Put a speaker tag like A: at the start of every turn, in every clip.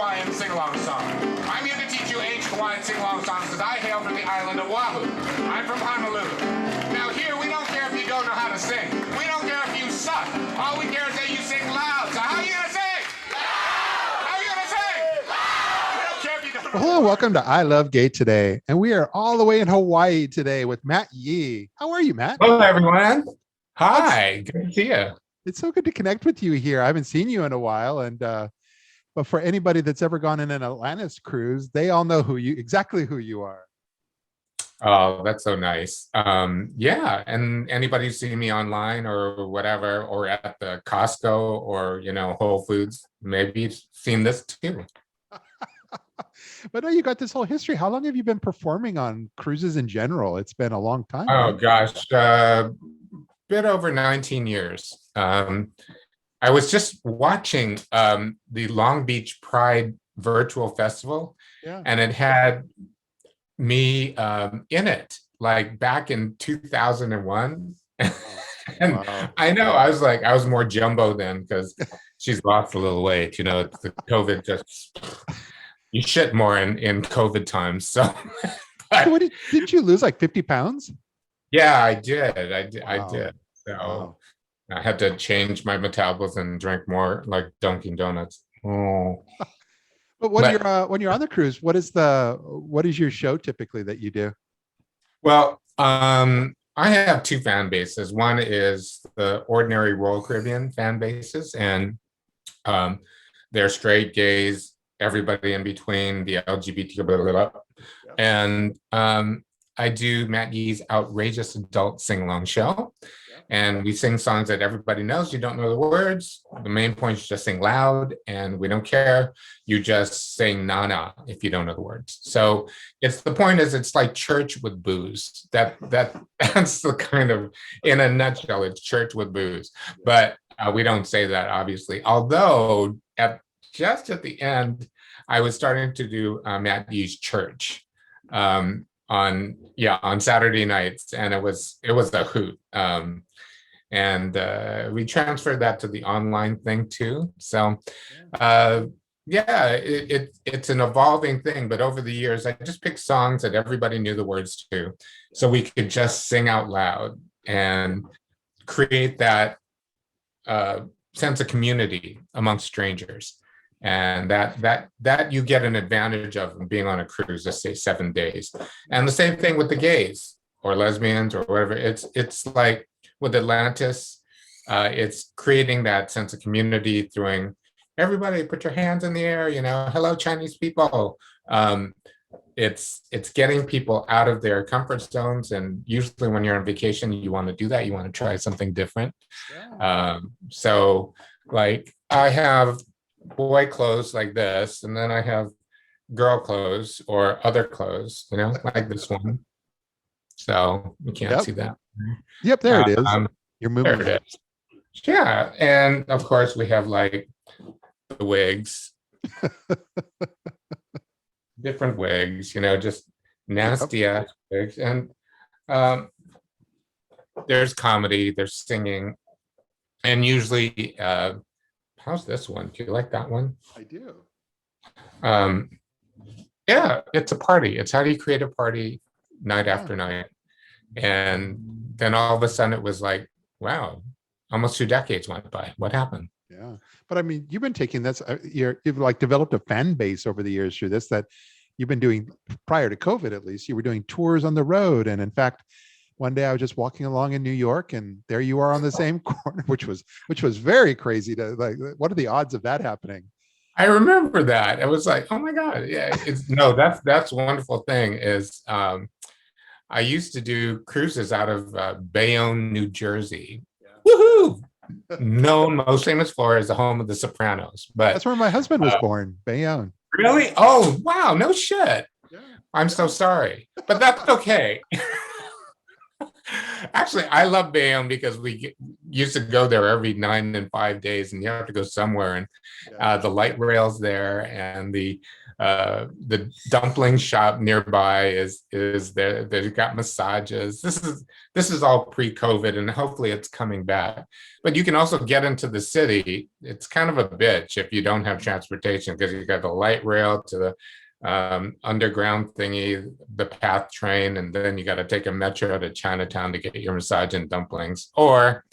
A: Hawaiian sing-along song. I'm here to teach you ancient Hawaiian sing-along songs because I hail from the island of Oahu. I'm from Honolulu. Now here, we don't care if you don't know how to sing. We don't care if you suck. All we care is that you sing loud. So how are you going to sing? Loud! How are you going to sing? Loud! We don't care if you don't know.
B: Hello, welcome to I Love Gay today. And we are all the way in Hawaii today with Matt Yee. How are you, Matt?
C: Hello, everyone. Hi, good to see you.
B: It's so good to connect with you here. I haven't seen you in a while. And but for anybody that's ever gone in an Atlantis cruise, they all know exactly who you are.
C: Oh, that's so nice. Yeah, and anybody who's seen me online or whatever, or at the Costco or Whole Foods, maybe you've seen this too.
B: But no, you got this whole history. How long have you been performing on cruises in general? It's been a long time.
C: Oh
B: right?
C: gosh, bit over 19 years. I was just watching the Long Beach Pride virtual festival, and it had me in it, like back in 2001. And
B: Wow.
C: I know I was more jumbo then because she's lost a little weight. The COVID just you shit more in COVID times. So,
B: So what didn't you lose like 50 pounds?
C: yeah, I did. I
B: Wow.
C: did. So
B: Wow.
C: I had to change my metabolism and drink more like Dunkin' Donuts. Oh,
B: But when you're on the cruise, what is your show typically that you do?
C: well, I have two fan bases. One is the ordinary Royal Caribbean fan bases, and they're straight, gays, everybody in between, the LGBT, blah, blah, blah. And I do Matt Yee's Outrageous Adult Sing-Along Show. And we sing songs that everybody knows. You don't know the words. The main point is just sing loud, and we don't care. You just sing na-na if you don't know the words. So the point is it's like church with booze. That's the kind of, in a nutshell, it's church with booze. But we don't say that, obviously. Although just at the end, I was starting to do Matt Yee's church on Saturday nights, and it was a hoot. And we transferred that to the online thing too. So it's an evolving thing, but over the years I just picked songs that everybody knew the words to, so we could just sing out loud and create that sense of community amongst strangers. And that you get an advantage of being on a cruise, let's say 7 days. And the same thing with the gays or lesbians or whatever. It's like with Atlantis, it's creating that sense of community, throwing everybody put your hands in the air, hello Chinese people. It's getting people out of their comfort zones, and usually when you're on vacation, you want to do that. You want to try something different. So like I have boy clothes like this, and then I have girl clothes or other clothes, like this one. So you can't see that.
B: Yep, there it is. You're moving.
C: There it is. Yeah, and of course we have like the wigs, different wigs, just nasty ass wigs, and there's comedy, there's singing, and usually how's this one? Do you like that one?
B: I do.
C: Yeah, it's a party. It's how do you create a party night after night. And then all of a sudden it was like, wow, almost 2 decades went by. What happened?
B: Yeah. But I mean, you've been taking this, you've like developed a fan base over the years through this that you've been doing prior to COVID, at least. You were doing tours on the road. And in fact, one day I was just walking along in New York, and there you are on the same corner, which was very crazy to like, what are the odds of that happening?
C: I remember that. It was like, oh my God. Yeah. That's a wonderful thing is I used to do cruises out of Bayonne, New Jersey. Woohoo! Known most famous for as the home of the Sopranos. But
B: that's where my husband was born, Bayonne.
C: Really? Oh, wow. No shit.
B: Yeah.
C: I'm so sorry, but that's okay. Actually, I love Bayonne because we used to go there every 9 and 5 days, and you have to go somewhere. And the light rails there, and the the dumpling shop nearby is there. They've got massages. This is all pre-COVID, and hopefully it's coming back. But you can also get into the city. It's kind of a bitch if you don't have transportation, because you got the light rail to the underground thingy, the PATH train, and then you got to take a metro to Chinatown to get your massage and dumplings, or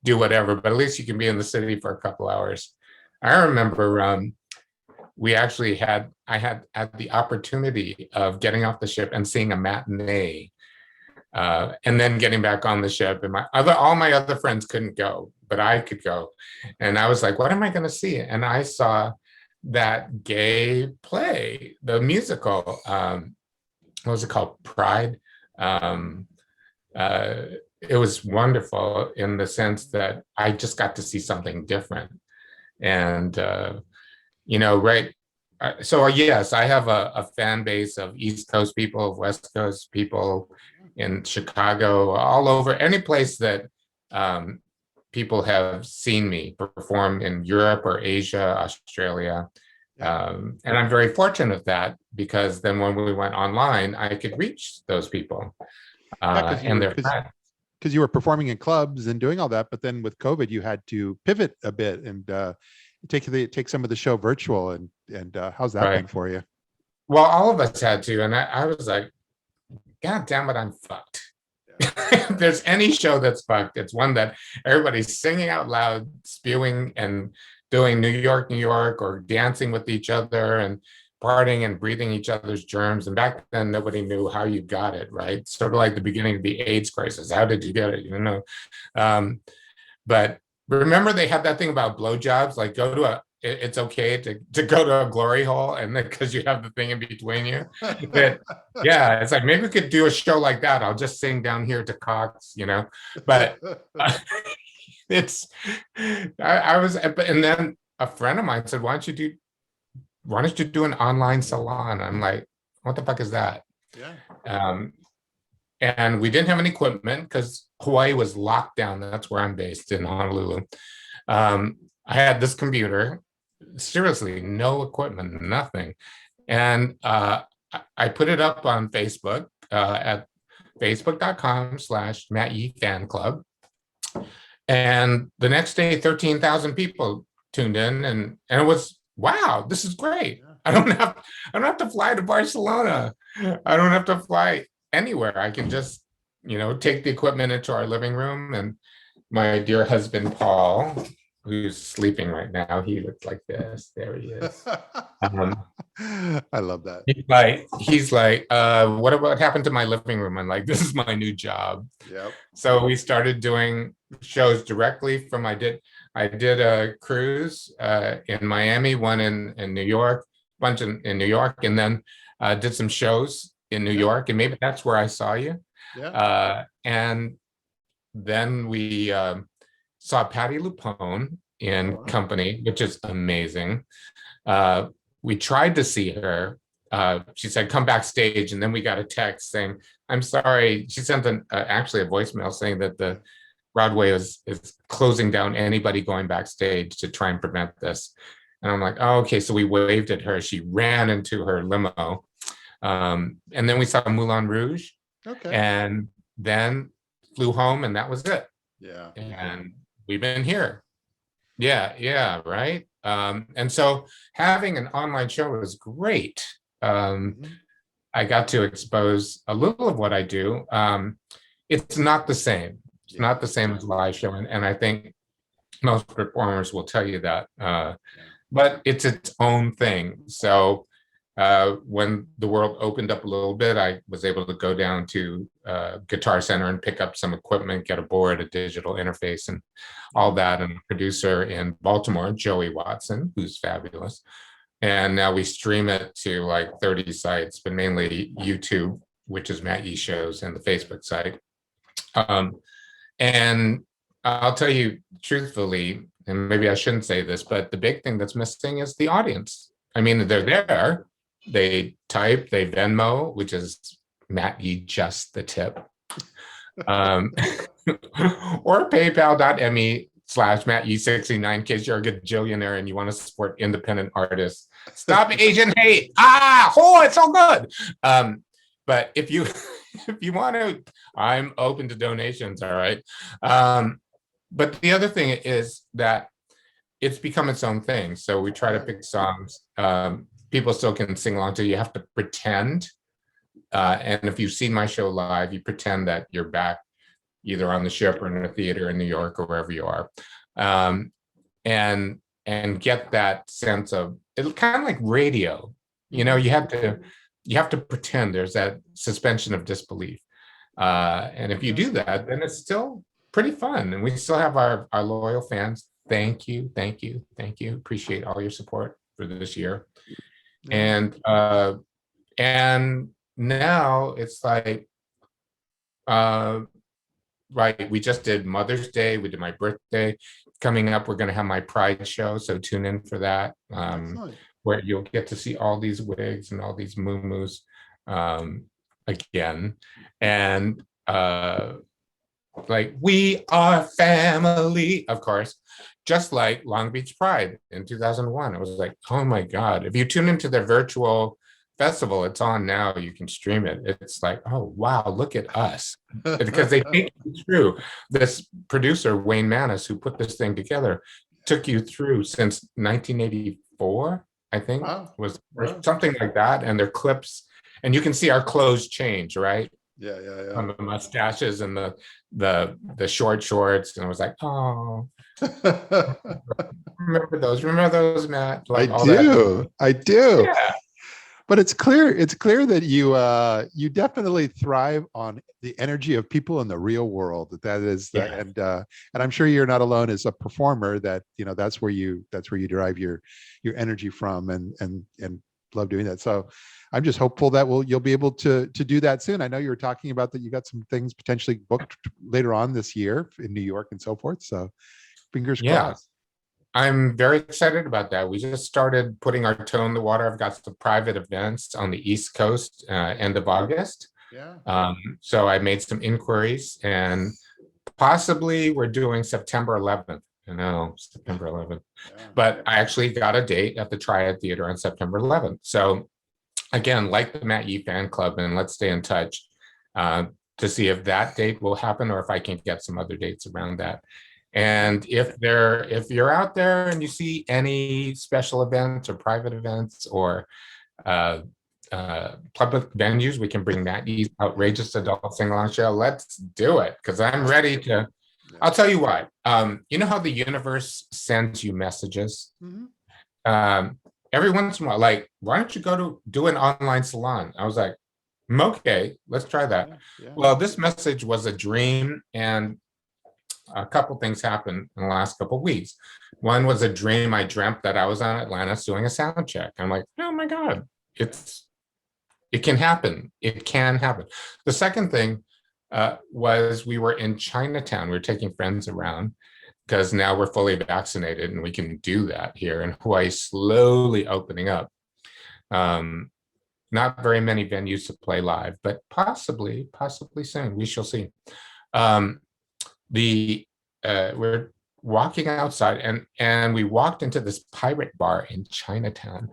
C: do whatever. But at least you can be in the city for a couple hours. I remember I had the opportunity of getting off the ship and seeing a matinee, and then getting back on the ship. And all my other friends couldn't go, but I could go. And I was like, what am I going to see? And I saw that gay play, the musical. What was it called? Pride. It was wonderful in the sense that I just got to see something different. And right. So yes, I have a fan base of East Coast people, of West Coast people, in Chicago, all over, any place that people have seen me perform, in Europe or Asia, Australia. And I'm very fortunate of that, because then when we went online, I could reach those people and their friends.
B: Because you were performing in clubs and doing all that, but then with COVID, you had to pivot a bit and take some of the show virtual. And how's that been for you?
C: Well, all of us had to, and I was like, God damn it, I'm fucked. If there's any show that's fucked, it's one that everybody's singing out loud, spewing and doing New York, New York, or dancing with each other and partying and breathing each other's germs. And back then, nobody knew how you got it, right? Sort of like the beginning of the AIDS crisis. How did you get it? But remember, they had that thing about blowjobs, like it's okay to go to a glory hole, and then because you have the thing in between you. Yeah, it's like, maybe we could do a show like that. I'll just sing down here to Cox, But and then a friend of mine said, why don't you do an online salon? I'm like, what the fuck is that? Yeah. And we didn't have any equipment because Hawaii was locked down. That's where I'm based, in Honolulu. I had this computer, seriously, no equipment, nothing. And I put it up on Facebook at facebook.com/Matt Yee Fan Club. And the next day, 13,000 people tuned in, and it was, wow, this is great. I don't have to fly to Barcelona. I don't have to fly anywhere. I can just, take the equipment into our living room. And my dear husband, Paul, who's sleeping right now, he looks like this. There he is.
B: I love that.
C: He's like, what happened to my living room? I'm like, this is my new job.
B: Yep.
C: So we started doing shows directly from, I did a cruise in Miami, one in New York, bunch in New York, and then did some shows in New York, and maybe that's where I saw you. Yeah. And then we saw Patti LuPone in Company, which is amazing. We tried to see her. She said, come backstage. And then we got a text saying, I'm sorry. She sent actually a voicemail saying that the Broadway is closing down anybody going backstage to try and prevent this. And I'm like, oh, okay. So we waved at her. She ran into her limo. And then we saw Moulin Rouge. Okay. And then flew home, and that was it. Yeah. And we've been here. Yeah, right. And so having an online show is great. I got to expose a little of what I do. It's not the same. It's not the same as live show. And I think most performers will tell you that. But it's its own thing. So when the world opened up a little bit, I was able to go down to Guitar Center and pick up some equipment, get a board, a digital interface, and all that. And a producer in Baltimore, Joey Watson, who's fabulous. And now we stream it to like 30 sites, but mainly YouTube, which is Matt Yee Shows, and the Facebook site. And I'll tell you truthfully, and maybe I shouldn't say this, but the big thing that's missing is the audience. I mean, they're there. They type, they Venmo, which is Matt Yee just the tip, or paypal.me /Matt Yee 69 in case you're a gajillionaire and you want to support independent artists. Stop Asian hate. Oh, it's so good. But if you if you want to, I'm open to donations. All right. But the other thing is that it's become its own thing. So we try to pick songs people still can sing along to. You have to pretend. And if you've seen my show live, you pretend that you're back either on the ship or in a theater in New York or wherever you are. And get that sense of, it's kind of like radio. You know, you have to pretend. There's that suspension of disbelief. And if you do that, then it's still pretty fun. And we still have our loyal fans. Thank you. Appreciate all your support for this year. And now it's like, right, we just did Mother's Day, we did my birthday. Coming up, we're going to have my Pride show, so tune in for that, where you'll get to see all these wigs and all these moo-moos again. And like, we are family, of course, just like Long Beach Pride in 2001. It was like, oh my God, if you tune into their virtual festival, it's on now, you can stream it. It's like, oh wow, look at us. Because they take you through. This producer, Wayne Manis, who put this thing together, took you through since 1984, I think. Was something like that. And their clips, and you can see our clothes change, right?
B: Yeah.
C: On the mustaches and the short shorts. And I was like, oh. Remember those, Matt? Like,
B: I do.
C: Yeah.
B: But it's clear that you definitely thrive on the energy of people in the real world. That is, and I'm sure you're not alone as a performer. That, you know, that's where you derive your energy from, and love doing that. So I'm just hopeful that you'll be able to do that soon. I know you were talking about that you got some things potentially booked later on this year in New York and so forth. So fingers crossed.
C: I'm very excited about that. We just started putting our toe in the water. I've got some private events on the East Coast end of August. So I made some inquiries, and possibly we're doing September 11th. September 11th. But I actually got a date at the Triad Theater on September 11th. So again, like the Matt Yee fan club, and let's stay in touch to see if that date will happen or if I can get some other dates around that. And if you're out there and you see any special events or private events or public venues, we can bring Matt Yee's Outrageous Adult Sing-Along Show. Let's do it, because I'm ready to. I'll tell you why. You know how the universe sends you messages? Every once in a while, like, why don't you go to do an online salon? I was like, okay, let's try that. Well, this message was a dream, and a couple things happened in the last couple of weeks. One was a dream. I dreamt that I was on Atlantis doing a sound check. I'm like, oh my God, it can happen. It can happen. The second thing was we were in Chinatown. We were taking friends around because now we're fully vaccinated and we can do that here in Hawaii, slowly opening up. Not very many venues to play live, but possibly soon. We shall see. We're walking outside, and we walked into this pirate bar in Chinatown.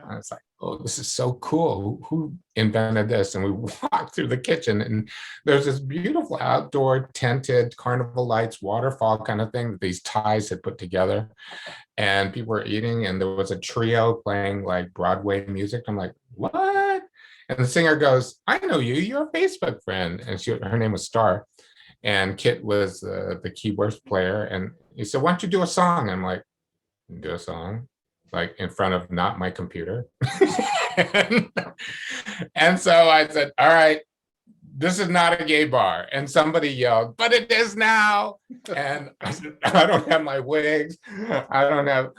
C: I was like, oh, this is so cool. Who invented this? And we walked through the kitchen, and there's this beautiful outdoor tented carnival lights waterfall kind of thing that these Thais had put together, and people were eating, and there was a trio playing like Broadway music. I'm like, what? And the singer goes, I know you, you're a Facebook friend. And her name was Star. And Kit was the keyboard player. And he said, why don't you do a song? I'm like, do a song? Like, in front of not my computer. and so I said, all right, this is not a gay bar. And somebody yelled, but it is now. And I said, I don't have my wigs. I don't have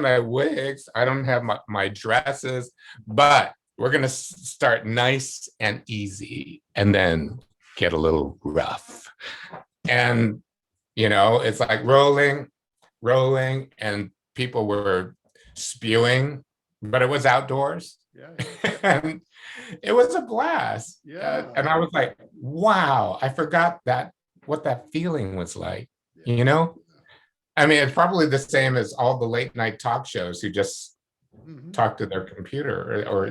C: my wigs. I don't have my dresses, but we're going to start nice and easy and then get a little rough. And, you know, it's like rolling, and people were spewing, but it was outdoors. And it was a blast. And I was like, wow, I forgot that what that feeling was like, you know? I mean, it's probably the same as all the late night talk shows who just
B: Mhm.
C: talk to their computer or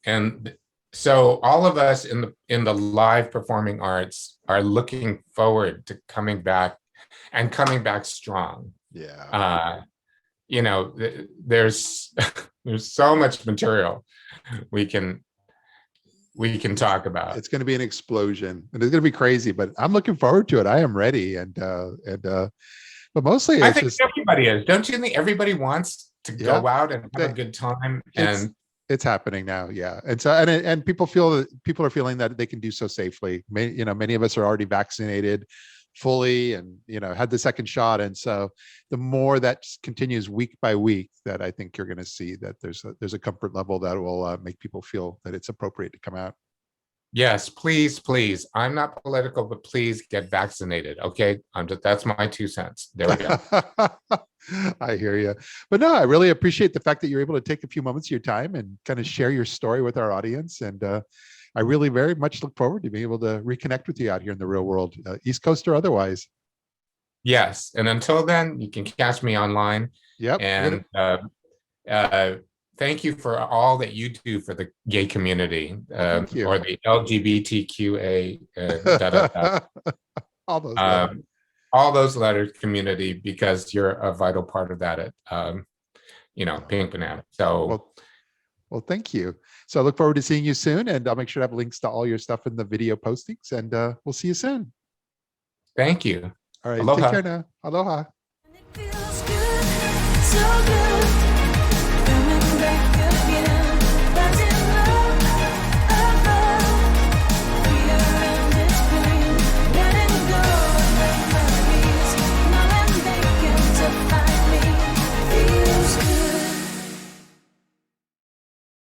C: and so all of us in the live performing arts are looking forward to coming back and coming back strong.
B: Yeah.
C: You know, there's there's so much material we can talk about.
B: It's going to be an explosion, and it's going to be crazy, but I'm looking forward to it. I am ready. But mostly
C: I
B: it's
C: think
B: just,
C: everybody is. Don't you think everybody wants to
B: yeah,
C: go out and have a good time?
B: it's,
C: And
B: it's happening now. Yeah. And so, and people feel that people are feeling that they can do so safely. Many of us are already vaccinated fully and, had the second shot. And so the more that continues week by week, that I think you're going to see that there's a comfort level that will make people feel that it's appropriate to come out.
C: yes, please, please. I'm not political, but please get vaccinated. Okay. That's my 2 cents. There we go.
B: I hear you. But no, I really appreciate the fact that you're able to take a few moments of your time and kind of share your story with our audience. And I really very much look forward to being able to reconnect with you out here in the real world, East Coast or otherwise.
C: Yes. And until then, you can catch me online.
B: Yep.
C: And thank you for all that you do for the gay community
B: Thank you.
C: or the LGBTQA.
B: All those letters.
C: All those letters community, because you're a vital part of that at Pink Banana. So
B: well, thank you. So I look forward to seeing you soon, and I'll make sure to have links to all your stuff in the video postings, and we'll see you soon.
C: Thank you.
B: All right.
C: Aloha.
B: Take care now. Aloha.
D: And it feels good, so good.